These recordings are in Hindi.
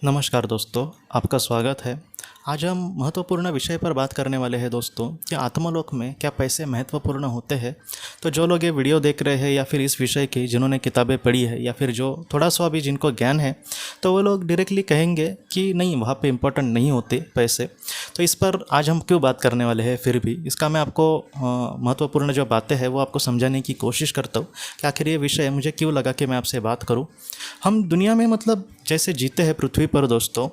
नमस्कार दोस्तों, आपका स्वागत है। आज हम महत्वपूर्ण विषय पर बात करने वाले हैं दोस्तों कि आत्मलोक में क्या पैसे महत्वपूर्ण होते हैं। तो जो लोग ये वीडियो देख रहे हैं या फिर इस विषय की जिन्होंने किताबें पढ़ी है या फिर जो थोड़ा सा भी जिनको ज्ञान है, तो वो लोग डायरेक्टली कहेंगे कि नहीं, वहाँ पे इम्पोर्टेंट नहीं होते पैसे। तो इस पर आज हम क्यों बात करने वाले हैं, फिर भी इसका मैं आपको महत्वपूर्ण जो बातें हैं वो आपको समझाने की कोशिश करता हूँ कि आखिर ये विषय मुझे क्यों लगा कि मैं आपसे बात करूँ। हम दुनिया में मतलब जैसे जीते हैं पृथ्वी पर दोस्तों,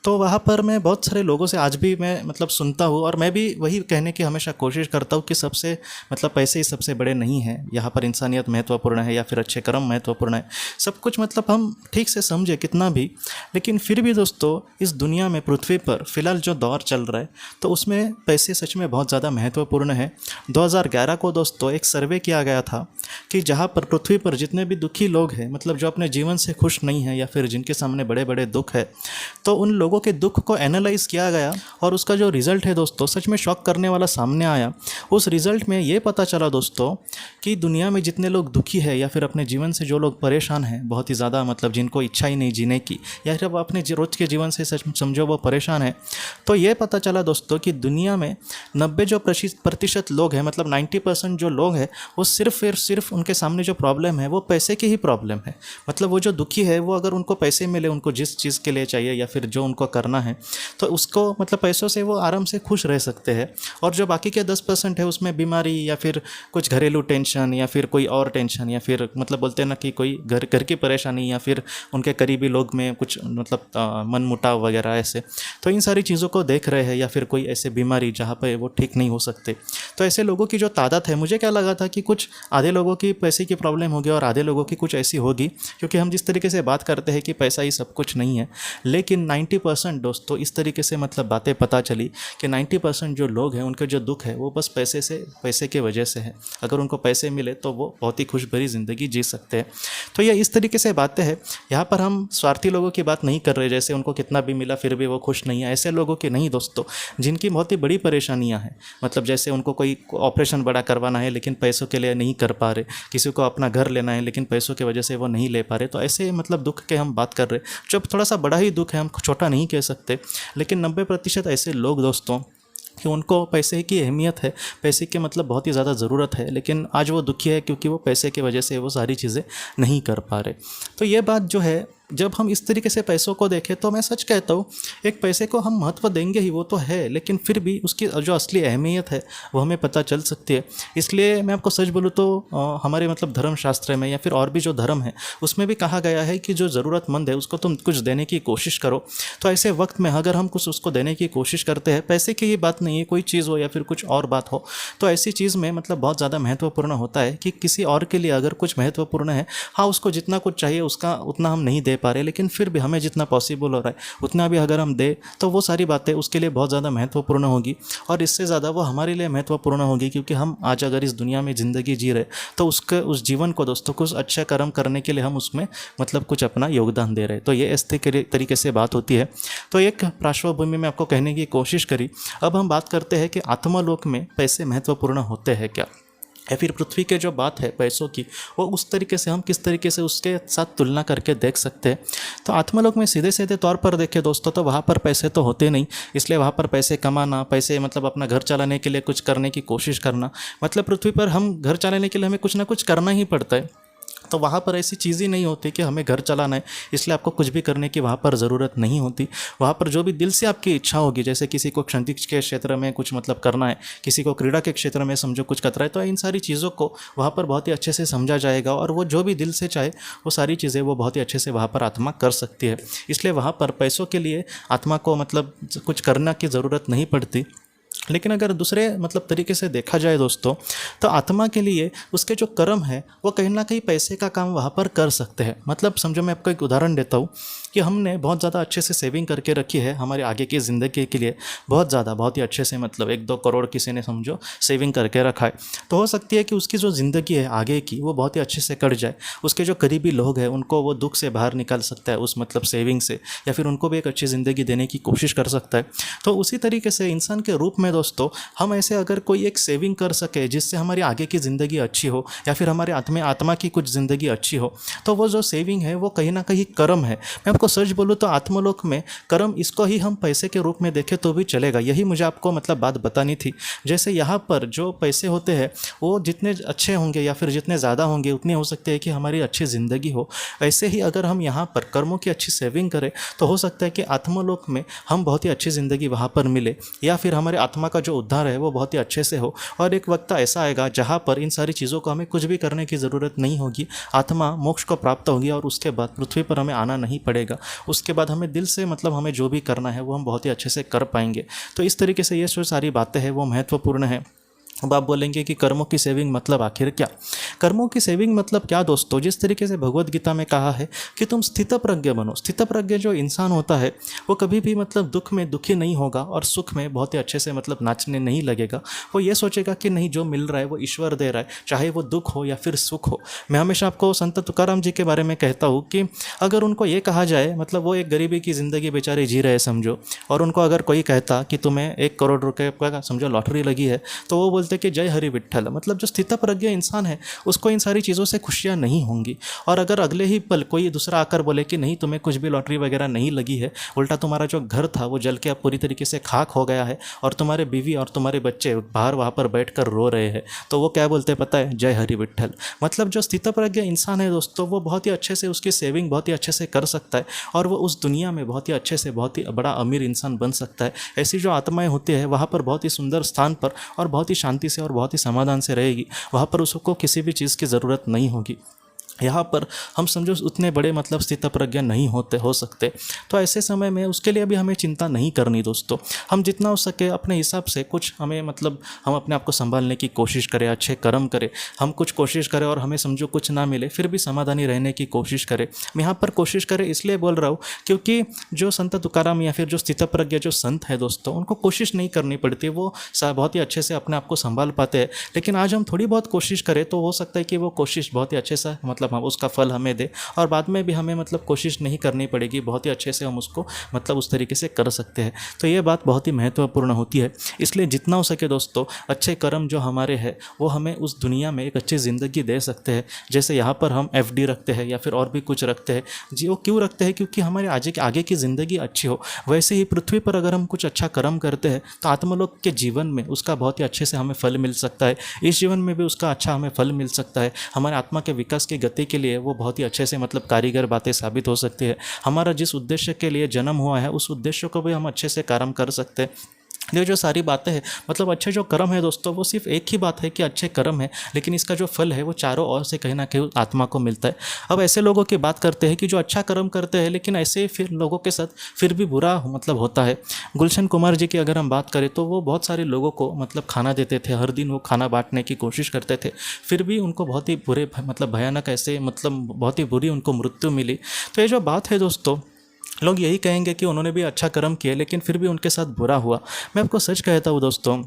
तो वहाँ पर मैं बहुत सारे लोगों से आज भी मैं मतलब सुनता हूँ और मैं भी वही कहने की हमेशा कोशिश करता हूँ कि सबसे मतलब पैसे ही सबसे बड़े नहीं हैं। यहाँ पर इंसानियत महत्वपूर्ण है या फिर अच्छे कर्म महत्वपूर्ण है, सब कुछ मतलब हम ठीक से समझे कितना भी, लेकिन फिर भी दोस्तों इस दुनिया में पृथ्वी पर फिलहाल जो दौर चल रहा है तो उसमें पैसे सच में बहुत ज़्यादा महत्वपूर्ण है। 2011 को दोस्तों एक सर्वे किया गया था कि जहाँ पर पृथ्वी पर जितने भी दुखी लोग हैं, मतलब जो अपने जीवन से खुश नहीं हैं या फिर जिनके सामने बड़े बड़े दुख है, तो उन लोगों के दुख को एनालाइज किया गया और उसका जो रिज़ल्ट है दोस्तों सच में शॉक करने वाला सामने आया। उस रिज़ल्ट में ये पता चला दोस्तों कि दुनिया में जितने लोग दुखी है या फिर अपने जीवन से जो लोग परेशान हैं बहुत ही ज़्यादा, मतलब जिनको इच्छा ही नहीं जीने की या फिर अपने रोज़ के जीवन से सच समझो वो परेशान है, तो ये पता चला दोस्तों कि दुनिया में 90 जो प्रतिशत लोग हैं, मतलब 90% जो लोग हैं, वो सिर्फ उनके सामने जो प्रॉब्लम है वो पैसे की ही प्रॉब्लम है। मतलब वो जो दुखी है वो अगर उनको पैसे मिले, उनको जिस चीज़ के लिए चाहिए या फिर जो उनको करना है, तो उसको मतलब पैसों से वो आराम से खुश रह सकते हैं। और जो बाकी के 10% है उसमें बीमारी या फिर कुछ घरेलू टेंशन या फिर कोई और टेंशन या फिर मतलब बोलते हैं ना कि कोई घर की परेशानी या फिर उनके करीबी लोग में कुछ मतलब मनमुटाव वगैरह ऐसे, तो इन सारी चीज़ों को देख रहे हैं या फिर कोई ऐसे बीमारी जहाँ पर वो ठीक नहीं हो सकते। तो ऐसे लोगों की जो तादाद है, मुझे क्या लगा था कि कुछ आधे लोगों की पैसे की प्रॉब्लम होगी और आधे लोगों की कुछ ऐसी होगी, क्योंकि हम जिस तरीके से बात करते हैं कि पैसा ही सब कुछ नहीं है, लेकिन 90% दोस्तों इस तरीके से मतलब बातें पता चली कि 90% जो लोग हैं उनके जो दुख है वो बस पैसे के वजह से है। अगर उनको पैसे मिले तो वो बहुत ही खुश भरी ज़िंदगी जी सकते हैं। तो ये इस तरीके से बातें हैं। यहाँ पर हम स्वार्थी लोगों की बात नहीं कर रहे, जैसे उनको कितना भी मिला फिर भी वो खुश नहीं है, ऐसे लोगों की नहीं दोस्तों, जिनकी बहुत ही बड़ी परेशानियाँ हैं। मतलब जैसे उनको कोई ऑपरेशन बड़ा करवाना है लेकिन पैसों के लिए नहीं कर पा रहे, किसी को अपना घर लेना है लेकिन पैसों की वजह से वो नहीं ले पा रहे, तो ऐसे मतलब दुख के हम बात कर रहे। जब थोड़ा सा बड़ा ही दुख है, हम छोटा नहीं कह सकते, लेकिन 90% ऐसे लोग दोस्तों कि उनको पैसे की अहमियत है, पैसे की मतलब बहुत ही ज़्यादा ज़रूरत है, लेकिन आज वो दुखी है क्योंकि वो पैसे की वजह से वो सारी चीज़ें नहीं कर पा रहे। तो ये बात जो है, जब हम इस तरीके से पैसों को देखें तो मैं सच कहता हूँ, एक पैसे को हम महत्व देंगे ही, वो तो है, लेकिन फिर भी उसकी जो असली अहमियत है वो हमें पता चल सकती है। इसलिए मैं आपको सच बोलूँ तो हमारे मतलब धर्मशास्त्र में या फिर और भी जो धर्म है उसमें भी कहा गया है कि जो ज़रूरतमंद है उसको तुम कुछ देने की कोशिश करो। तो ऐसे वक्त में अगर हम कुछ उसको देने की कोशिश करते हैं, पैसे की ही बात नहीं है, कोई चीज़ हो या फिर कुछ और बात हो, तो ऐसी चीज़ में मतलब बहुत ज़्यादा महत्वपूर्ण होता है कि किसी और के लिए अगर कुछ महत्वपूर्ण है, हाँ उसको जितना कुछ चाहिए उसका उतना हम नहीं दे पा रहे, लेकिन फिर भी हमें जितना पॉसिबल हो रहा है उतना भी अगर हम दे तो वो सारी बातें उसके लिए बहुत ज़्यादा महत्वपूर्ण होगी और इससे ज़्यादा वो हमारे लिए महत्वपूर्ण होगी, क्योंकि हम आज अगर इस दुनिया में ज़िंदगी जी रहे तो उसके उस जीवन को दोस्तों कुछ अच्छे कर्म करने के लिए हम उसमें मतलब कुछ अपना योगदान दे रहे हैं। तो ये इस तरीके से बात होती है। तो एक पार्श्वभूमि में आपको कहने की कोशिश करी। अब हम बात करते हैं कि आत्मलोक में पैसे महत्वपूर्ण होते हैं क्या, या फिर पृथ्वी के जो बात है पैसों की, वो उस तरीके से हम किस तरीके से उसके साथ तुलना करके देख सकते हैं। तो आत्मलोक में सीधे सीधे तौर पर देखें दोस्तों तो वहाँ पर पैसे तो होते नहीं, इसलिए वहाँ पर पैसे कमाना, पैसे मतलब अपना घर चलाने के लिए कुछ करने की कोशिश करना, मतलब पृथ्वी पर हम घर चलाने के लिए हमें कुछ ना कुछ करना ही पड़ता है। तो वहाँ पर ऐसी चीज़ ही नहीं होती कि हमें घर चलाना है इसलिए आपको कुछ भी करने की वहाँ पर ज़रूरत नहीं होती। वहाँ पर जो भी दिल से आपकी इच्छा होगी, जैसे किसी को संगीत के क्षेत्र में कुछ मतलब करना है, किसी को क्रीड़ा के क्षेत्र में समझो कुछ करना है, तो इन सारी चीज़ों को वहाँ पर बहुत ही अच्छे से समझा जाएगा और वो जो भी दिल से चाहे वो सारी चीज़ें वो बहुत ही अच्छे से वहाँ पर आत्मा कर सकती है। इसलिए वहाँ पर पैसों के लिए आत्मा को मतलब कुछ करने की ज़रूरत नहीं पड़ती। लेकिन अगर दूसरे मतलब तरीके से देखा जाए दोस्तों, तो आत्मा के लिए उसके जो कर्म है वो कहीं ना कहीं पैसे का काम वहाँ पर कर सकते हैं। मतलब समझो, मैं आपको एक उदाहरण देता हूँ कि हमने बहुत ज़्यादा अच्छे से सेविंग करके रखी है हमारे आगे की ज़िंदगी के लिए, बहुत ही अच्छे से, मतलब 1-2 करोड़ किसी ने समझो सेविंग करके रखा है, तो हो सकती है कि उसकी जो ज़िंदगी है आगे की वो बहुत ही अच्छे से कट जाए। उसके जो करीबी लोग हैं उनको वो दुख से बाहर निकाल सकता है उस मतलब सेविंग से, या फिर उनको भी एक अच्छी ज़िंदगी देने की कोशिश कर सकता है। तो उसी तरीके से इंसान के रूप में दोस्तों, हम ऐसे अगर कोई एक सेविंग कर सके जिससे हमारी आगे की ज़िंदगी अच्छी हो या फिर हमारे आत्मा की कुछ ज़िंदगी अच्छी हो, तो वो जो सेविंग है वो कहीं ना कहीं कर्म है। मैं आपको सच बोलूँ तो आत्मलोक में कर्म, इसको ही हम पैसे के रूप में देखें तो भी चलेगा। यही मुझे आपको मतलब बात बतानी थी। जैसे यहाँ पर जो पैसे होते हैं वो जितने अच्छे होंगे या फिर जितने ज़्यादा होंगे उतने हो सकते हैं कि हमारी अच्छी ज़िंदगी हो। ऐसे ही अगर हम यहाँ पर कर्मों की अच्छी सेविंग करें तो हो सकता है कि आत्मलोक में हम बहुत ही अच्छी ज़िंदगी वहाँ पर मिले, या फिर हमारे आत्मा का जो उद्धार है वो बहुत ही अच्छे से हो। और एक वक्त ऐसा आएगा जहाँ पर इन सारी चीज़ों को हमें कुछ भी करने की ज़रूरत नहीं होगी, आत्मा मोक्ष को प्राप्त होगी और उसके बाद पृथ्वी पर हमें आना नहीं पड़ेगा। उसके बाद हमें दिल से मतलब हमें जो भी करना है वो हम बहुत ही अच्छे से कर पाएंगे। तो इस तरीके से ये जो सारी बातें हैं वो महत्वपूर्ण है। अब आप बोलेंगे कि कर्मों की सेविंग मतलब आखिर क्या? कर्मों की सेविंग मतलब क्या दोस्तों? जिस तरीके से भगवत गीता में कहा है कि तुम स्थितप्रज्ञ बनो। स्थितप्रज्ञ जो इंसान होता है वो कभी भी मतलब दुख में दुखी नहीं होगा और सुख में बहुत ही अच्छे से मतलब नाचने नहीं लगेगा। वो ये सोचेगा कि नहीं, जो मिल रहा है वो ईश्वर दे रहा है, चाहे वो दुख हो या फिर सुख हो। मैं हमेशा आपको संत तुकाराम जी के बारे में कहता हूँ कि अगर उनको ये कहा जाए, मतलब वो एक गरीबी की ज़िंदगी बेचारे जी रहे समझो, और उनको अगर कोई कहता कि तुम्हें 1 करोड़ रुपये का समझो लॉटरी लगी है, तो वो बोलते कि जय हरि विट्ठल। मतलब जो स्थितप्रज्ञ इंसान है उसको इन सारी चीज़ों से खुशियाँ नहीं होंगी। और अगर अगले ही पल कोई दूसरा आकर बोले कि नहीं, तुम्हें कुछ भी लॉटरी वगैरह नहीं लगी है, उल्टा तुम्हारा जो घर था वो जल के अब पूरी तरीके से खाक हो गया है और तुम्हारे बीवी और तुम्हारे बच्चे बाहर वहाँ पर बैठ कर रो रहे हैं, तो वो क्या बोलते पता है? जय हरि विट्ठल। मतलब जो स्थितप्रज्ञ इंसान है दोस्तों, वो बहुत ही अच्छे से उसकी सेविंग बहुत ही अच्छे से कर सकता है और वो उस दुनिया में बहुत ही अच्छे से बहुत ही बड़ा अमीर इंसान बन सकता है। ऐसी जो आत्माएं होती है वहाँ पर बहुत ही सुंदर स्थान पर और बहुत ही शांति से और बहुत ही समाधान से रहेगी। वहाँ पर उसको किसी भी चीज़ की ज़रूरत नहीं होगी। यहाँ पर हम समझो उतने बड़े मतलब स्थितप्रज्ञ नहीं हो सकते। तो ऐसे समय में उसके लिए भी हमें चिंता नहीं करनी दोस्तों। हम जितना हो सके अपने हिसाब से कुछ हमें मतलब हम अपने आप को संभालने की कोशिश करें, अच्छे कर्म करें, हम कुछ कोशिश करें और हमें समझो कुछ ना मिले फिर भी समाधानी रहने की कोशिश करें। मैं यहाँ पर कोशिश करें इसलिए बोल रहा हूँ क्योंकि जो संत तुकाराम या फिर जो स्थितप्रज्ञ जो संत है दोस्तों, उनको कोशिश नहीं करनी पड़ती, वो बहुत ही अच्छे से अपने आप को संभाल पाते हैं। लेकिन आज हम थोड़ी बहुत कोशिश करें तो हो सकता है कि वो कोशिश बहुत ही अच्छे से मतलब हम उसका फल हमें दे, और बाद में भी हमें मतलब कोशिश नहीं करनी पड़ेगी, बहुत ही अच्छे से हम उसको मतलब उस तरीके से कर सकते हैं। तो ये बात बहुत ही महत्वपूर्ण होती है। इसलिए जितना हो सके दोस्तों, अच्छे कर्म जो हमारे हैं वो हमें उस दुनिया में एक अच्छी ज़िंदगी दे सकते हैं। जैसे यहाँ पर हम FD रखते हैं या फिर और भी कुछ रखते हैं जी, वो क्यों रखते हैं? क्योंकि हमारे आगे की ज़िंदगी अच्छी हो। वैसे ही पृथ्वी पर अगर हम कुछ अच्छा कर्म करते हैं तो आत्मलोक के जीवन में उसका बहुत ही अच्छे से हमें फल मिल सकता है, इस जीवन में भी उसका अच्छा हमें फल मिल सकता है। हमारे आत्मा के विकास की गति के लिए वो बहुत ही अच्छे से मतलब कारीगर बातें साबित हो सकती है। हमारा जिस उद्देश्य के लिए जन्म हुआ है उस उद्देश्य को भी हम अच्छे से कर्म कर सकते हैं। ये जो सारी बातें हैं मतलब अच्छे जो कर्म है दोस्तों, वो सिर्फ एक ही बात है कि अच्छे कर्म है, लेकिन इसका जो फल है वो चारों ओर से कहीं ना कहीं आत्मा को मिलता है। अब ऐसे लोगों की बात करते हैं कि जो अच्छा कर्म करते हैं लेकिन ऐसे फिर लोगों के साथ फिर भी बुरा मतलब होता है। गुलशन कुमार जी की अगर हम बात करें तो वो बहुत सारे लोगों को मतलब खाना देते थे, हर दिन वो खाना बांटने की कोशिश करते थे, फिर भी उनको बहुत ही बुरे मतलब भयानक ऐसे मतलब बहुत ही बुरी उनको मृत्यु मिली। तो ये जो बात है दोस्तों, लोग यही कहेंगे कि उन्होंने भी अच्छा कर्म किया लेकिन फिर भी उनके साथ बुरा हुआ। मैं आपको सच कहता हूँ दोस्तों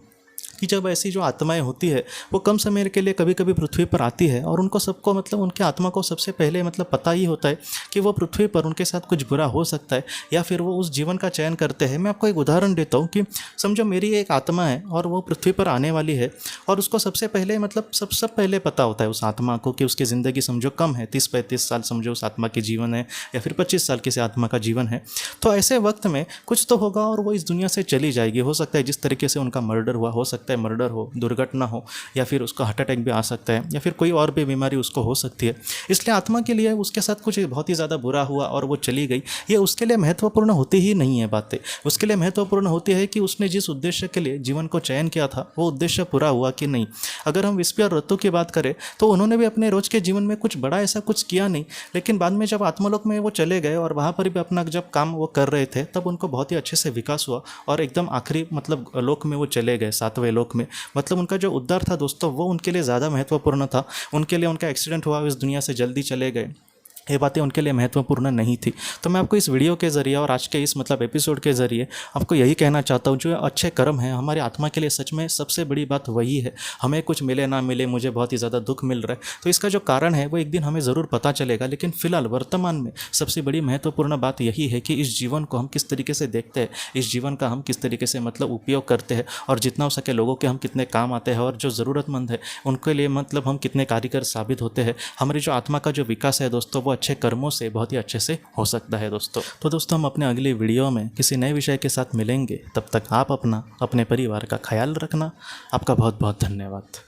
कि जब ऐसी जो आत्माएं होती है वो कम समय के लिए कभी कभी पृथ्वी पर आती है और उनको सबको मतलब उनके आत्मा को सबसे पहले मतलब पता ही होता है कि वो पृथ्वी पर उनके साथ कुछ बुरा हो सकता है या फिर वो उस जीवन का चयन करते हैं। मैं आपको एक उदाहरण देता हूँ कि समझो मेरी एक आत्मा है और वो पृथ्वी पर आने वाली है और उसको सबसे पहले मतलब सब पहले पता होता है उस आत्मा को कि उसकी ज़िंदगी समझो कम है, 30-35 साल समझो उस आत्मा की जीवन है या फिर 25 साल किसी आत्मा का जीवन है। तो ऐसे वक्त में कुछ तो होगा और वो इस दुनिया से चली जाएगी। हो सकता है जिस तरीके से उनका मर्डर हुआ, हो सकता है मर्डर हो, दुर्घटना हो, या फिर उसको हार्ट अटैक भी आ सकता है या फिर कोई और भी बीमारी उसको हो सकती है। इसलिए आत्मा के लिए उसके साथ कुछ बहुत ही ज़्यादा बुरा हुआ और वो चली गई, ये उसके लिए महत्वपूर्ण होती ही नहीं है बातें। उसके लिए महत्वपूर्ण होती है कि उसने जिस उद्देश्य के लिए जीवन को चयन किया था वो उद्देश्य पूरा हुआ कि नहीं। अगर हम विस्पी और रत्तू की बात करें तो उन्होंने भी अपने रोज के जीवन में कुछ बड़ा ऐसा कुछ किया नहीं, लेकिन बाद में जब आत्मलोक में वो चले गए और वहाँ पर भी अपना जब काम वो कर रहे थे तब उनको बहुत ही अच्छे से विकास हुआ और एकदम आखिरी मतलब लोक में वो चले गए, 7वें लोक में। मतलब उनका जो उद्धार था दोस्तों वो उनके लिए ज़्यादा महत्वपूर्ण था। उनके लिए उनका एक्सीडेंट हुआ, इस दुनिया से जल्दी चले गए। ये बातें उनके लिए महत्वपूर्ण नहीं थी। तो मैं आपको इस वीडियो के ज़रिए और आज के इस एपिसोड के ज़रिए आपको यही कहना चाहता हूँ, जो अच्छे कर्म हैं हमारी आत्मा के लिए सच में सबसे बड़ी बात वही है। हमें कुछ मिले ना मिले, मुझे बहुत ही ज़्यादा दुख मिल रहा है, तो इसका जो कारण है वो एक दिन हमें ज़रूर पता चलेगा। लेकिन फिलहाल वर्तमान में सबसे बड़ी महत्वपूर्ण बात यही है कि इस जीवन को हम किस तरीके से देखते हैं, इस जीवन का हम किस तरीके से उपयोग करते हैं, और जितना हो सके लोगों के हम कितने काम आते हैं, और जो ज़रूरतमंद है उनके लिए हम कितने कारीगर साबित होते हैं। हमारी जो आत्मा का जो विकास है दोस्तों, वो अच्छे कर्मों से बहुत ही अच्छे से हो सकता है दोस्तों। तो दोस्तों, हम अपने अगली वीडियो में किसी नए विषय के साथ मिलेंगे। तब तक आप अपना, अपने परिवार का ख्याल रखना। आपका बहुत बहुत धन्यवाद।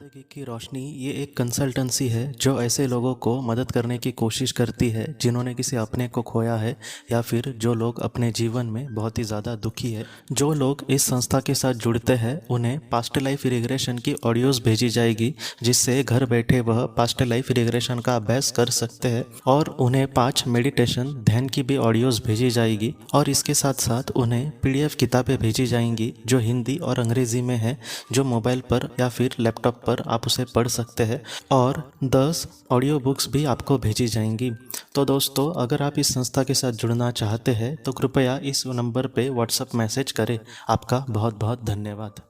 ज़िंदगी की रोशनी ये एक कंसल्टेंसी है जो ऐसे लोगों को मदद करने की कोशिश करती है जिन्होंने किसी अपने को खोया है, या फिर जो लोग अपने जीवन में बहुत ही ज़्यादा दुखी है। जो लोग इस संस्था के साथ जुड़ते हैं उन्हें पास्ट लाइफ रिग्रेशन की ऑडियोज़ भेजी जाएगी, जिससे घर बैठे वह पास्ट लाइफ रिग्रेशन का अभ्यास कर सकते हैं। और उन्हें 5 मेडिटेशन ध्यान की भी ऑडियोज़ भेजी जाएगी, और इसके साथ साथ उन्हें PDF किताबें भेजी जाएंगी जो हिंदी और अंग्रेज़ी में है, जो मोबाइल पर या फिर लैपटॉप पर आप उसे पढ़ सकते हैं। और 10 ऑडियो बुक्स भी आपको भेजी जाएंगी। तो दोस्तों, अगर आप इस संस्था के साथ जुड़ना चाहते हैं तो कृपया इस नंबर पे व्हाट्सएप मैसेज करें। आपका बहुत बहुत धन्यवाद।